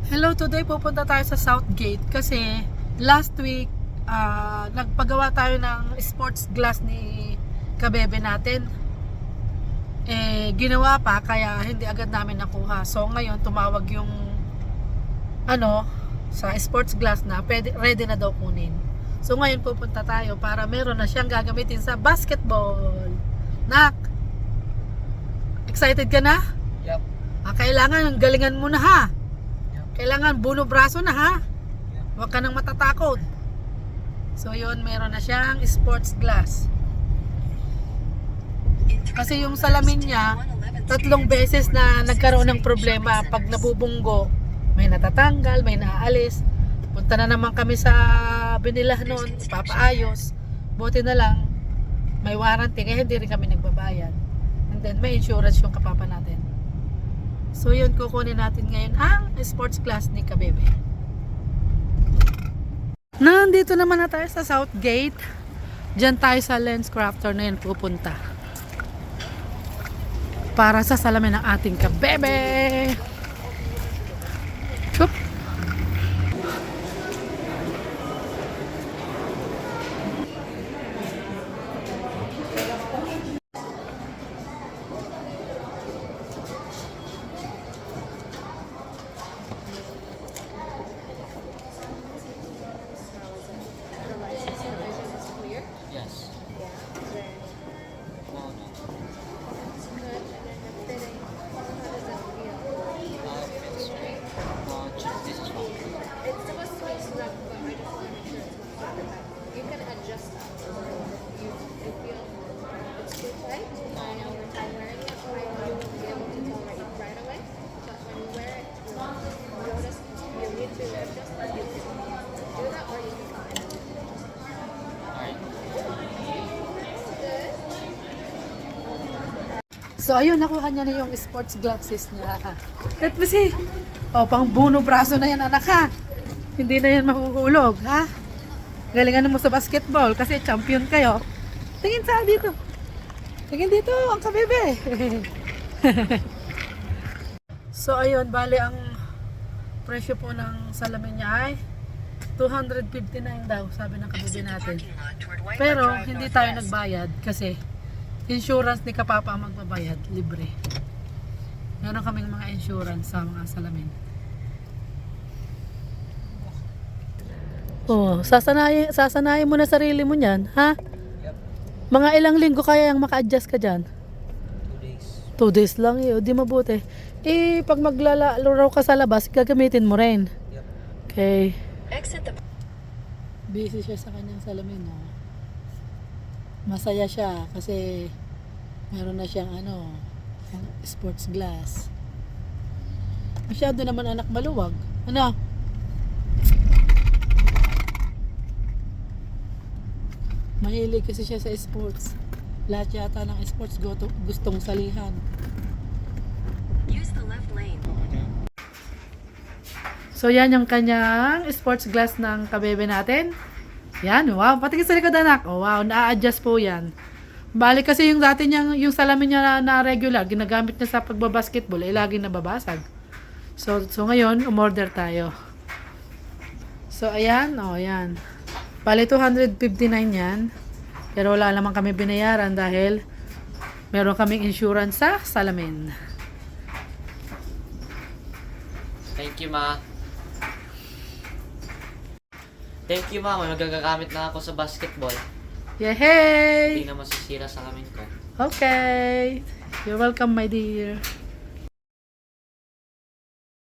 Hello, today pupunta tayo sa Southgate kasi last week nagpagawa tayo ng sports glass ni kabebe natin. Ginawa pa kaya hindi agad namin nakuha. So ngayon tumawag yung sa sports glass na ready na daw kunin. So ngayon pupunta tayo para meron na siyang gagamitin sa basketball. Nak, excited ka na? Yep. Kailangan galingan mo na ha. Kailangan buno braso na ha. Huwag ka nang matatakot. So yun, meron na siyang sports glass. Kasi yung salamin niya, 3 beses na nagkaroon ng problema. Pag nabubunggo, may natatanggal, may naaalis. Punta na naman kami sa binilah noon, papaayos. Buti na lang, may warranty, kaya hindi rin kami nagbabayad. And then may insurance yung kapapa natin. So yun, kukunin natin ngayon ang sports glass ni kabebe. Nandito naman na tayo sa Southgate. Diyan tayo sa LensCrafter na yun pupunta. Para sa salamin ng ating kabebe. Chup! Yes. This is fine. It's supposed to be snug, but I just want to make sure it's not too tight. You can adjust that. You feel it's too tight, and over time wearing it, you will be able to tell right away. But when you wear it, you'll notice you need to adjust it. You can do that, or you can come in. Alright. Good. So ayun, nakuha niya na yung sports glasses niya. Let me see. Pang buno braso na yan, anak ha. Hindi na yan makukulog, ha? Galingan mo sa basketball kasi champion kayo. Tingin sa dito. Tingin dito, ang kabebe. So ayun, bali ang presyo po ng salamin niya ay $259 daw, sabi ng kabebe natin. Pero hindi tayo nagbayad kasi insurance ni Kapapa ang magbabayad, libre. Meron kaming mga insurance sa mga salamin. Sasanayin mo na sarili mo niyan, ha? Yep. Mga ilang linggo kaya yung maka-adjust ka dyan? 2 days. 2 days lang yun, di mabuti. Pag maglalaro ka sa labas, gagamitin mo rin. Yep. Okay. Exit the. Busy siya sa kanyang salamin, no? Masaya siya kasi meron na siyang sports glass. Masyado naman anak maluwag. Ano? Mahilig kasi siya sa sports. Lahat yata ng sports gustong salihan. Use the left lane. So yan yung kanyang sports glass ng kabebe natin. Yan, wow. Patingin sa likod anak. Oh, wow, na-adjust po yan. Bali kasi yung dati niyang, yung salamin niya na regular, ginagamit niya sa pagbabasketball, laging nababasag. So ngayon, umorder tayo. So ayan, ayan. Bali 259 yan. Pero wala naman kami binayaran dahil meron kaming insurance sa salamin. Thank you, ma. Thank you, ma. May magagamit na ako sa basketball. Yay! Hindi na masisira sa amin ko. Okay. You're welcome, my dear.